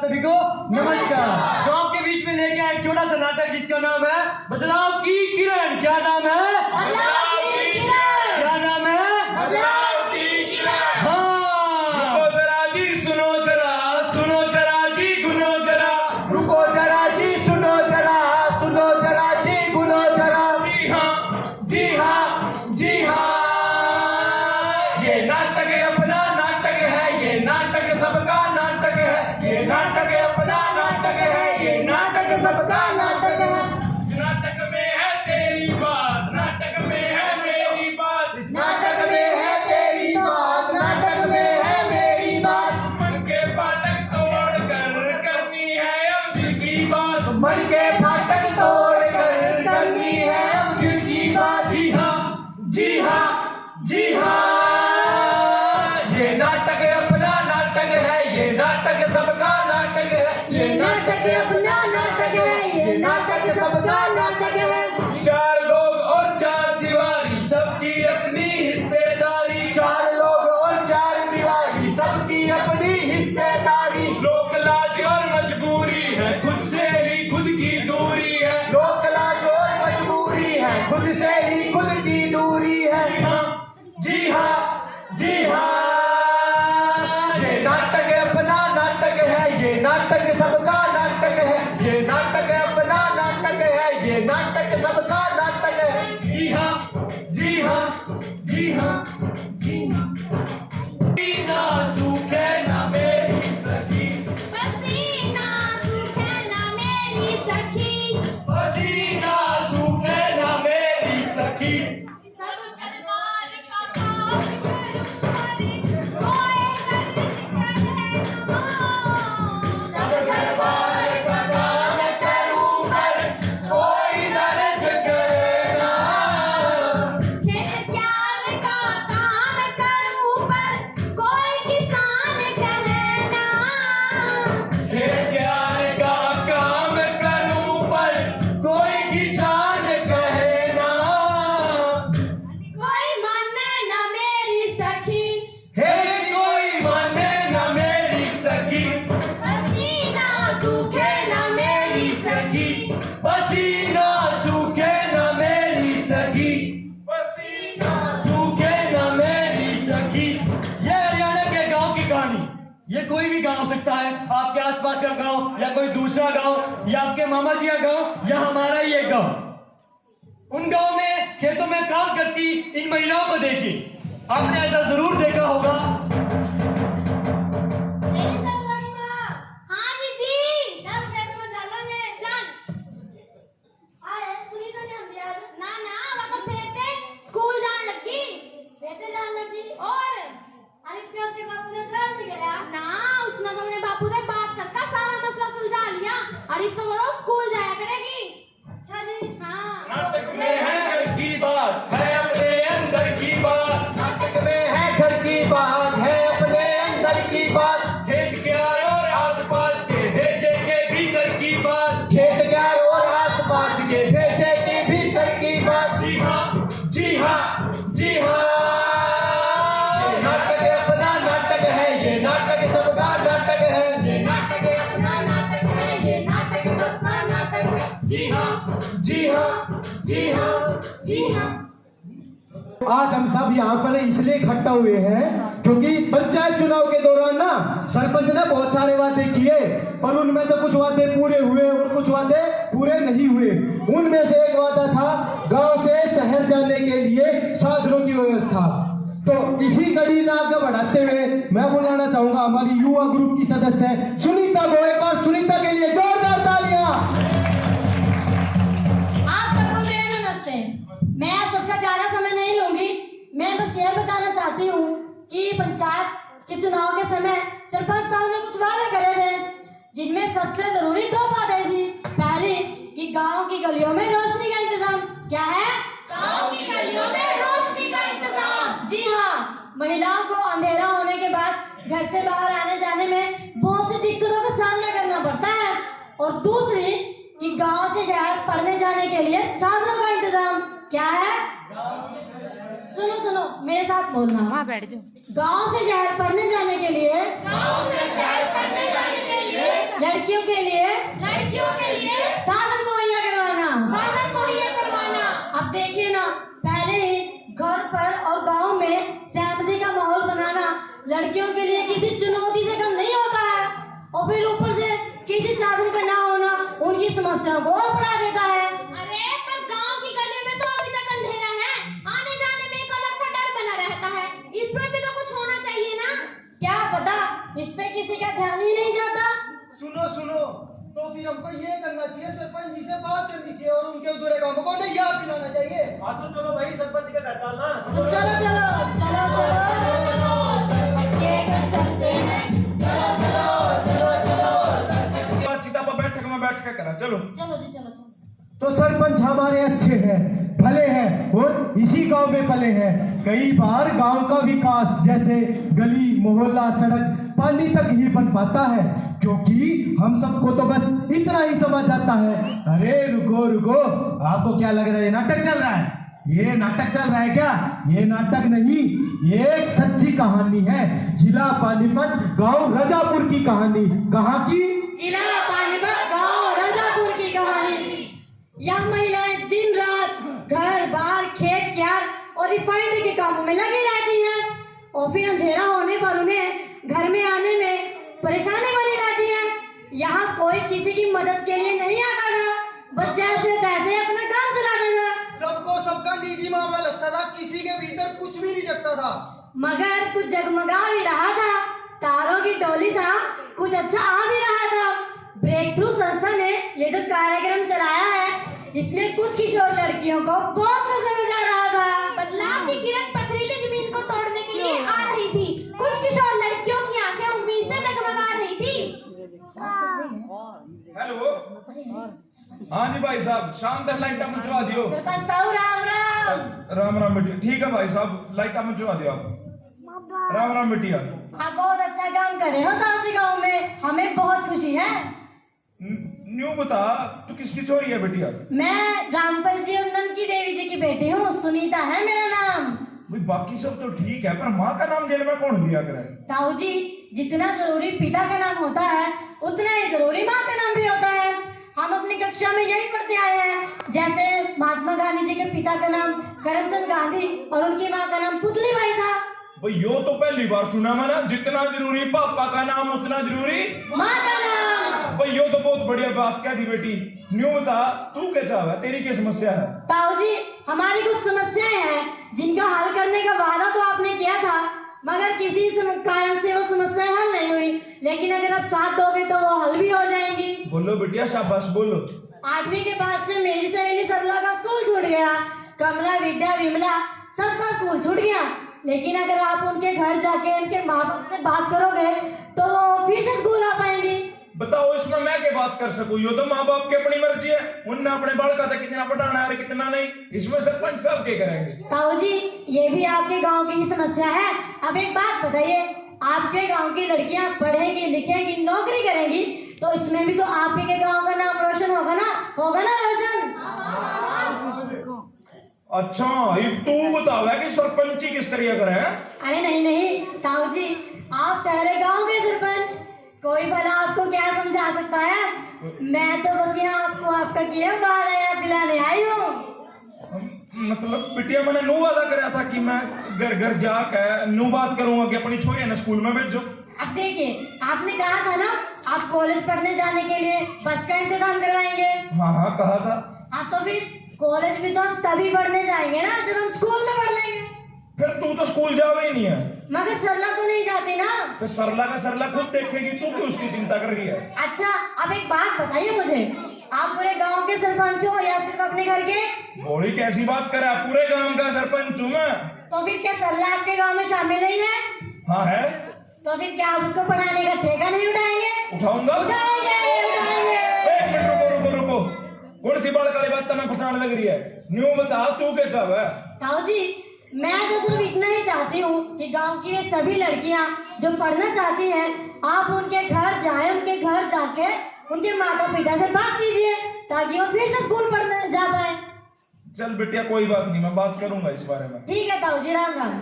सभी को नमस्कार। तो आपके बीच में लेके आए एक छोटा सा नाटक जिसका नाम है बदलाव की किरण। क्या नाम है? बदलाव की किरण। क्या नाम है? बदलाव की किरण। हाँ, रुको जरा जी सुनो जरा, सुनो जरा जी गुनो जरा, रुको जरा जी सुनो जरा, सुनो जरा जी गुनो जरा। जी हाँ जी हाँ जी हाँ। ये नाटक अपना नाटक है, ये नाटक सबका नाटक है, ये नाटक अपना नाटक है, ये नाटक सबका नाटक है। नाटक में है तेरी बात, नाटक में है मेरी बात, इस नाटक में है तेरी बात, नाटक में है मेरी बात। मन के फाटक तोड़ कर करनी है अब दिल की बात। मन के फाटक तोड़ कर करनी है अब दिल की बात। जी हाँ जी हाँ जी हाँ। ये नाटक अपना नाटक है, ये नाटक सबका नाटक है, ये नाटक अपना नाटक है, ये नाटक सबका नाटक है। चार लोग और चार दीवारी, सबकी अपनी हिस्सेदारी। चार लोग और चार दीवारी, सबकी अपनी हिस्सेदारी। लोक लाज और मजबूरी है, खुद से ही खुद की दूरी है। लोक लाज और मजबूरी है, खुद से ही खुद की दूरी है। जी हाँ जी हाँ। ये नाटक अपना नाटक है, ये नाटक सबका नाटक है, ये नाटक अपना नाटक है, ये नाटक सबका नाटक है। जी हाँ जी हाँ जी हाँ जी हाँ। ना सूखे ना मेरी सखी, पसीना सूखे ना मेरी सखी, पसीना सूखे ना मेरी सखी। सब परिवार का काम करूं कोई सब दरबार का काम करूं पर कोई दर्ज करेगा, खेत प्यार का काम करूं पर कोई किसान कहे ना। खेत का काम करूं पर कोई किसान कहे ना। कोई माने ना मेरी सखी, हे कोई माने ना मेरी सखी, पसीना सूखे ना मेरी सखी। पसीना सूखे ना मेरी सखी, पसीना सूखे ना मेरी सखी। ये हरियाणा के गांव की कहानी। ये कोई भी गांव हो सकता है, आपके आसपास का गांव या कोई दूसरा गांव या आपके मामा जी का गांव या हमारा ही एक गांव। उन गांव में खेतों में काम करती इन महिलाओं को देखिए। आपने ऐसा जरूर देखा होगा। हाँ दीदी, चल खेत में चलेंगे, चल। आए सुनी तो नहीं हम यार। ना ना, वो तो फेंकते स्कूल जाने लगी। फेंकते जाने लगी और अरे प्यार के बापू ने ट्रेन से गया ना, उसने तो अपने बापू से बात करके सारा मसला सुलझा लिया। अरे तो वो स्कूल जाया करेगी। अच्छा जी हाँ। नाटक में है घर की बात, है अपने अंदर की बात। नाटक में है घर की बात, है अपने अंदर की बात। खेत के और आसपास के भेजे के भीतर की बात। खेत गार और आसपास के भेजे के भीतर की बात। जी हाँ जी हाँ जी हाँ। ये नाटक अपना नाटक है, ये नाटक सबका नाटक है। ये नाटक अपना नाटक है, ये नाटक सबका नाटक है। जी हाँ जी हाँ जी हाँ जी हाँ। आज हम सब यहाँ पर इसलिए इकट्ठा हुए हैं क्योंकि पंचायत चुनाव के दौरान ना सरपंच ने बहुत सारे वादे किए, पर उनमें तो कुछ वादे पूरे हुए और कुछ वादे पूरे नहीं हुए। उनमें से एक वादा था गांव से शहर जाने के लिए साधनों की व्यवस्था। तो इसी कड़ी में आगे बढ़ाते हुए मैं बुलाना चाहूंगा हमारी युवा ग्रुप की सदस्य सुनीता को। एक बार सुनीता के लिए जोरदार तालियां। आप सबको मेरे नमस्ते। मैं आप सबका ज्यादा समय नहीं लूंगी। मैं बस यह बताना चाहती हूँ कि पंचायत के चुनाव के समय सरपंच साहब ने कुछ वादे करे थे, जिनमें सबसे जरूरी दो बातें थी। पहली कि गांव की गलियों में रोशनी का इंतजाम। क्या है? गांव की गलियों में रोशनी का इंतजाम। जी हाँ, महिलाओं को अंधेरा होने के बाद घर से बाहर आने जाने में बहुत सी दिक्कतों का सामना करना पड़ता है। और दूसरी कि गांव से शहर पढ़ने जाने के लिए साधनों का इंतजाम। क्या है? सुनो सुनो, मेरे साथ बोलना। वहाँ बैठ जाओ। गांव से शहर पढ़ने जाने के लिए गांव से शहर पढ़ने जाने के लिए लड़कियों के लिए साधन मुहैया करवाना। अब देखिए ना, पहले ही घर पर और गांव में सहमति का माहौल बनाना लड़कियों के लिए किसी चुनौती से कम नहीं होता है, और फिर ऊपर से किसी साधन का ना होना उनकी समस्याओं को और बढ़ा देता है। अरे पर गांव की गली में तो अभी तक अंधेरा है, आने जाने में एक अलग सा डर बना रहता है। इस पर भी तो कुछ होना चाहिए ना। क्या पता इस पे किसी का ध्यान ही नहीं जाता। सुनो, तो फिर हमको ये करना चाहिए, सरपंच जी से बात करनी चाहिए और उनके अधूरे कामों को नहीं याद दिलाना चाहिए। हाँ तो चलो भाई, सरपंच के घर चलना। तो चलो सबके घर चलते हैं। बातचीत आप बैठक में बैठ के करा। चलो चलो। तो सरपंच हमारे अच्छे हैं, भले हैं और इसी गांव में पले हैं। कई बार गांव का विकास जैसे गली मोहल्ला सड़क पानी तक ही बन पाता है, क्योंकि हम सबको तो बस इतना ही समझ आता है। अरे रुको, आपको क्या लग रहा है ये नाटक चल रहा है? ये नाटक चल रहा है क्या? ये नाटक नहीं, ये एक सच्ची कहानी है। जिला पानीपत गांव रजापुर की कहानी। कहाँ की? जिला पानीपत गांव रजापुर की कहानी। यह महिलाएं दिन रात घर बार खेत क्यार और रिफाइनरी के कामों में लगी रहती हैं, और फिर अंधेरा होने पर उन्हें घर में आने में परेशानी बनी रहती है। यहाँ कोई किसी की मदद के लिए नहीं आता था, बस जैसे तैसे अपना काम चलाता था। सबको सबका निजी मामला लगता था, किसी के भीतर कुछ भी नहीं लगता था। मगर कुछ जगमगा भी रहा था, तारों की टोली सा कुछ अच्छा आ भी रहा था। ब्रेक थ्रू संस्था ने ये जो कार्यक्रम चलाया है, इसमें कुछ किशोर लड़कियों को बहुत कुछ समझ आ रहा था। बदलाव की किरण पथरीली जमीन को तोड़ने के लिए आ रही थी। कुछ किशोर लड़कियों की आंखें उम्मीद से जगमगा रही थी। हेलो, हाँ जी भाई साहब, शाम तक लाइट पहुंचवा दियो। सरपंच साहब राम बेटी। ठीक है भाई साहब, लाइट पहुंचवा दियो आप। राम बेटिया। आप बहुत अच्छा काम कर रहे हो ताऊजी गांव में, हमें बहुत खुशी है। न्यू बता, तू किसकी छोरी है बेटिया? मैं रामपल जी और नंदकी देवी जी की बेटी हूँ, सुनीता है मेरा नाम। भाई बाकी सब तो ठीक है, पर माँ का नाम जेल में कौन दिया करे? ताऊ जी, जितना जरूरी पिता का नाम होता है उतना ही जरूरी माँ का नाम भी होता है। हम अपनी कक्षा में यही पढ़ते आए हैं, जैसे महात्मा गांधी जी के पिता का नाम करमचंद गांधी और उनकी माँ का नाम पुतली बाई था। भाई यो तो पहली बार सुना मैंने, जितना जरूरी पापा का नाम उतना जरूरी माँ का नाम। भाई यो तो बहुत बढ़िया बात कह दी बेटी। न्यू बता, तू क्या चाह, तेरी क्या समस्या है? ताऊ जी, हमारी कुछ समस्याएं हैं जिनका हल करने का वादा तो आपने किया था, मगर किसी कारण से वो समस्याएं हल नहीं हुई। लेकिन अगर आप साथ दोगे तो वो हल भी हो जाएंगी। बोलो बेटिया, शाबाश बोलो। 8वीं के बाद से मेरी सहेली सरला का स्कूल छूट गया, कमला विद्या विमला सबका स्कूल छूट गया। लेकिन अगर आप उनके घर जाके उनके माँ बाप से बात करोगे तो वो फिर से स्कूल आ पाएंगे। बताओ, इसमें मैं क्या बात कर सकूं? यो तो माँ बाप की अपनी मर्जी है, उनने अपने बालका तक कितना पढ़ाना है कितना नहीं, इसमें सरपंच साहब क्या करेंगे? ताऊ जी, ये भी आपके गांव की ही समस्या है। अब एक बात बताइए, आपके गांव की लड़कियां पढ़ेगी लिखेगी नौकरी करेंगी तो इसमें भी तो आपके के गांव का नाम रोशन होगा ना रोशन? अच्छा, ये तू बतावा कि सरपंची किस तरह करे? अरे नहीं ताऊ जी, आप ठहरे गांव के सरपंच, कोई भला आपको क्या समझा सकता है? मैं तो बस यहाँ आपको आपका किया बात याद दिलाने आई हूँ। मतलब बिटिया, मैंने नू वादा करा था कि मैं घर घर जाकर नू बात करूंगा कि अपनी छोरी ने स्कूल में भेजो। अब देखिए, आपने कहा था ना आप कॉलेज पढ़ने जाने के लिए बस का इंतजाम करवाएंगे। हाँ कहा था। हाँ तो फिर कॉलेज भी तो हम तभी पढ़ने जाएंगे ना जब हम स्कूल में पढ़ लेंगे। फिर तू तो स्कूल जावे ही नहीं है। मगर सरला तो नहीं जाती ना। तो सरला का सरला खुद देखेगी, तू क्यों उसकी चिंता कर रही है? अच्छा, अब एक बात बताइए मुझे, आप पूरे गांव के सरपंच हो या सिर्फ अपने घर के? बड़ी कैसी बात करा, पूरे गांव का सरपंच हूँ मैं। तो फिर क्या सरला आपके गांव में शामिल नहीं है? हाँ है। तो फिर क्या आप उसको पढ़ाने का ठेका नहीं उठाएंगे? उठाऊंगा। उठाएंगे। एक मिनट रुको। कौन सी बात काली बात तुम्हें पसंद लग रही है? न्यू बता, तू क्या चाहे? ताऊ जी, मैं तो सिर्फ इतना ही चाहती हूँ कि गांव की वे सभी लड़कियाँ जो पढ़ना चाहती हैं, आप उनके घर जाएं, उनके घर जाके उनके माता पिता से बात कीजिए ताकि वो फिर से स्कूल पढ़ने जा पाए। चल बेटिया, कोई बात नहीं, मैं बात करूंगा इस बारे में। ठीक है ताऊ जी, राम राम।